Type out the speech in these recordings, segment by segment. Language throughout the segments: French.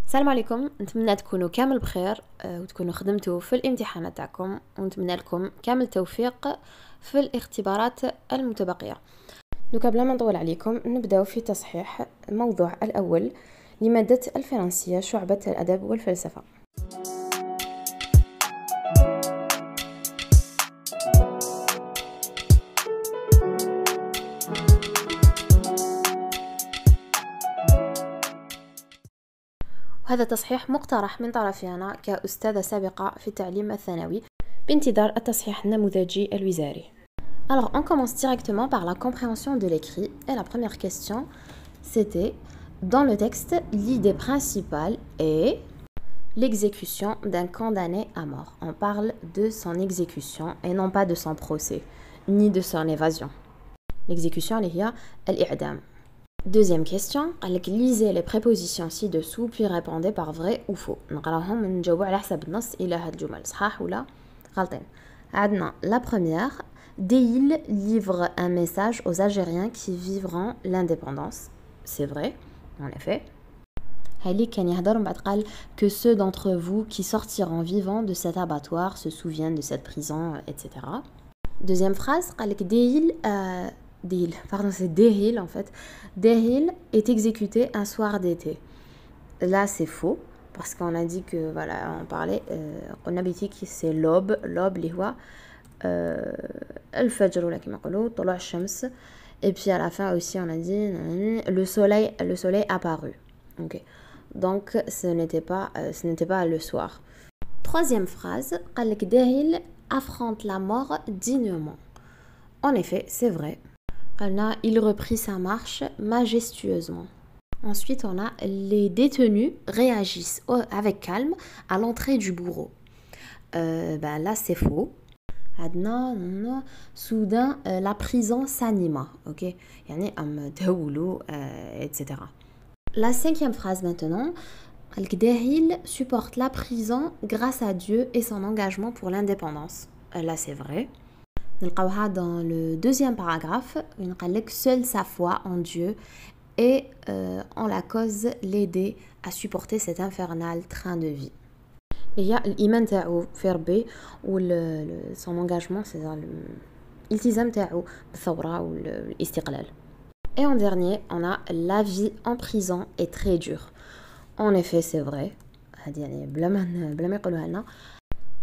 السلام عليكم. نتمنى تكونوا كامل بخير وتكونوا خدمتوا في الامتحانات تاعكم، ونتمنى لكم كامل التوفيق في الاختبارات المتبقية. دوكا بلا ما نطول عليكم نبداو في تصحيح الموضوع الأول لمادة الفرنسية شعبة الأدب والفلسفة. وهذا تصحيح مقترح من طرفي أنا كأستاذة سابقة في التعليم الثانوي بانتظار التصحيح النموذجي الوزاري. Alors on commence directement par la compréhension de l'écrit et la première question c'était dans le texte l'idée principale est l'exécution d'un condamné à mort. On parle de son exécution et non pas de son procès ni de son évasion. L'exécution اللي هي الإعدام. Deuxième question, lisez les prépositions ci-dessous puis répondez par vrai ou faux. نقراهم ونجاوبوا على حسب النص إلى هاد الجمل صحاح ولا غلطين. عندنا la première, Deil livre un message aux Algériens qui vivront l'indépendance. C'est vrai, en effet. هالي كان يهضر ومن بعد قال que ceux d'entre vous qui sortiront vivants de cet abattoir se souviennent de cette prison, etc. Deuxième phrase, قال لك Deil, pardon, c'est Dehil en fait. Dehil est exécuté un soir d'été. Là, c'est faux parce qu'on a dit que voilà, on parlait, on a dit que c'est l'aube, اللي هو الفجر ولا كما يقولوا طلوع الشمس. Et puis à la fin aussi, on a dit le soleil apparu. Ok. Donc ce n'était pas le soir. Troisième phrase, قال لك Dehil affronte la mort dignement. En effet, c'est vrai. Il reprit sa marche majestueusement. Ensuite, on a les détenus réagissent avec calme à l'entrée du bourreau. Là, c'est faux. Soudain, la prison s'anima. Okay? Etc. La cinquième phrase maintenant. Al-Gdahil supporte la prison grâce à Dieu et son engagement pour l'indépendance. Là, c'est vrai. Dans le deuxième paragraphe, on dit que seule sa foi en Dieu et en la cause l'aider à supporter cet infernal train de vie. Il y a l'iman تاعو في ربي و son engagement, c'est l'iltizam تاعو بالثورة والاستقلال. Et en dernier, on a la vie en prison est très dure. En effet, c'est vrai. هذه يعني بلا ما يقولوها لنا.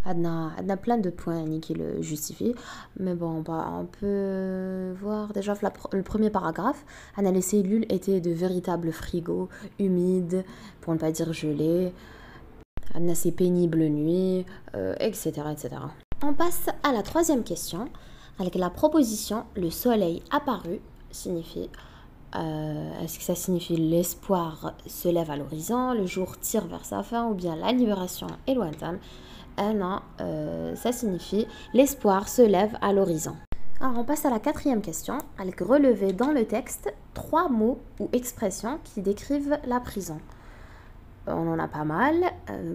On a plein de points qui le justifient, mais bon, on peut voir déjà le premier paragraphe. Les cellules étaient de véritables frigos, humides, pour ne pas dire gelés. Ces pénibles nuits, etc., etc. On passe à la troisième question, avec la proposition « le soleil apparu » signifie... est-ce que ça signifie l'espoir se lève à l'horizon, le jour tire vers sa fin, ou bien la libération est lointaine? Non, ça signifie l'espoir se lève à l'horizon. Alors on passe à la quatrième question, avec relever dans le texte 3 mots ou expressions qui décrivent la prison. On en a pas mal,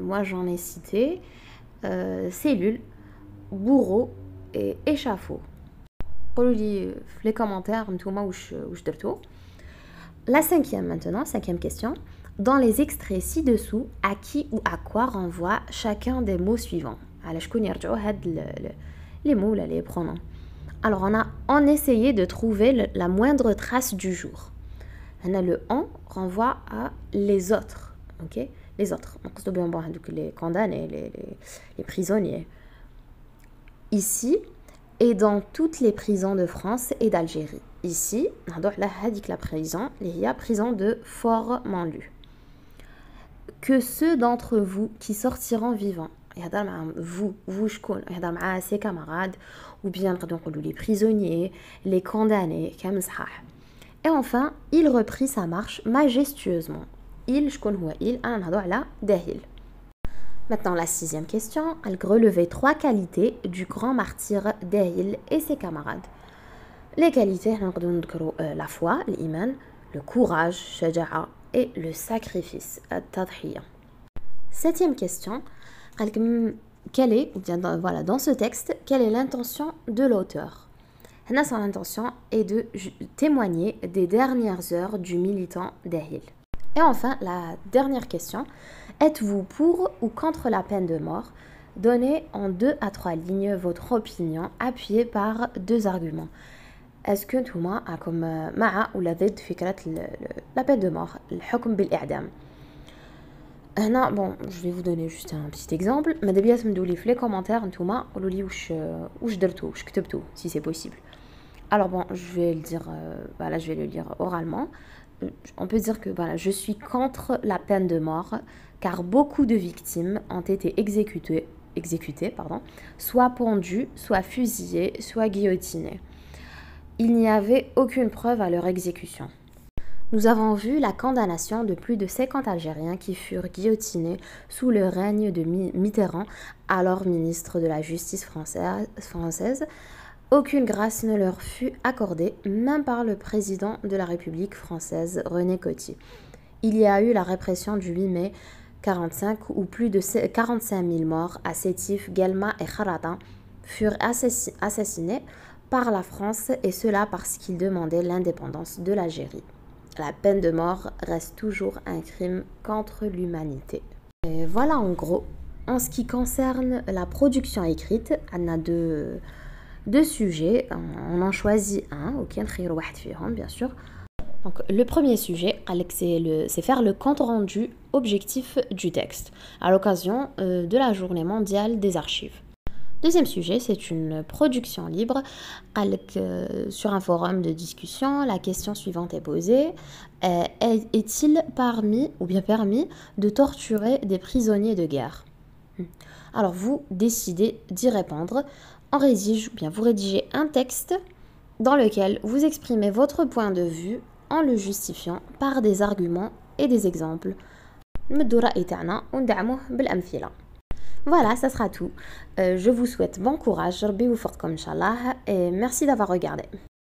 moi j'en ai cité cellule, bourreau et échafaud. قولوا لي في les commentaires نتوما واش درتو. La cinquième question. Dans les extraits ci-dessous, à qui ou à quoi renvoie chacun des mots suivants? Les mots, là, les pronoms. Alors, on essayé de trouver la moindre trace du jour. Le on renvoie à les autres. Ok? Les autres. Les condamnés, les prisonniers. Ici, et dans toutes les prisons de France et d'Algérie. Ici, la prison, il y a prison de Fort-Manlu. Que ceux d'entre vous qui sortiront vivants, vous, ses camarades, ou bien les prisonniers, les condamnés, et enfin, il reprit sa marche majestueusement. Il, Dahil. Maintenant, la sixième question, elle relevait 3 qualités du grand martyr Dahil et ses camarades. Les qualités, la foi, l'iman, le courage, shaja'a, et le sacrifice, at-tadhiya. Septième question, quelle est, voilà, dans ce texte, quelle est l'intention de l'auteur? Son intention est de témoigner des dernières heures du militant Dahil. Et enfin, la dernière question. Êtes-vous pour ou contre la peine de mort? Donnez en 2 à 3 lignes votre opinion appuyée par 2 arguments. Est-ce que نتوما راكم مع ولا ضد فكرة la peine de mort, الحكم بالإعدام؟ هنا bon, je vais vous donner juste un petit exemple. ماذا بيا تمدوا لي في les commentaires نتوما قولوا لي واش درتو واش كتبتو si c'est possible. Alors bon, je vais le dire, voilà, je vais le lire oralement. On peut dire que voilà, je suis contre la peine de mort car beaucoup de victimes ont été exécutées, pardon, soit pendues, soit fusillées, soit guillotinées. Il n'y avait aucune preuve à leur exécution. Nous avons vu la condamnation de plus de 50 Algériens qui furent guillotinés sous le règne de Mitterrand, alors ministre de la Justice française. Aucune grâce ne leur fut accordée, même par le président de la République française, René Coty. Il y a eu la répression du 8 mai 1945 où plus de 45 000 morts à Sétif, Guelma et Kharata furent assassinés par la France, et cela parce qu'ils demandaient l'indépendance de l'Algérie. La peine de mort reste toujours un crime contre l'humanité. Et voilà en gros, en ce qui concerne la production écrite, on a deux sujets, on en choisit un, bien sûr. Donc, le premier sujet, c'est faire le compte rendu objectif du texte à l'occasion de la journée mondiale des archives. Deuxième sujet, c'est une production libre. Sur un forum de discussion, la question suivante est posée. Est-il permis de torturer des prisonniers de guerre? Alors vous décidez d'y répondre. Vous rédigez un texte dans lequel vous exprimez votre point de vue en le justifiant par des arguments et des exemples. Voilà, ça sera tout. Je vous souhaite bon courage, et merci d'avoir regardé.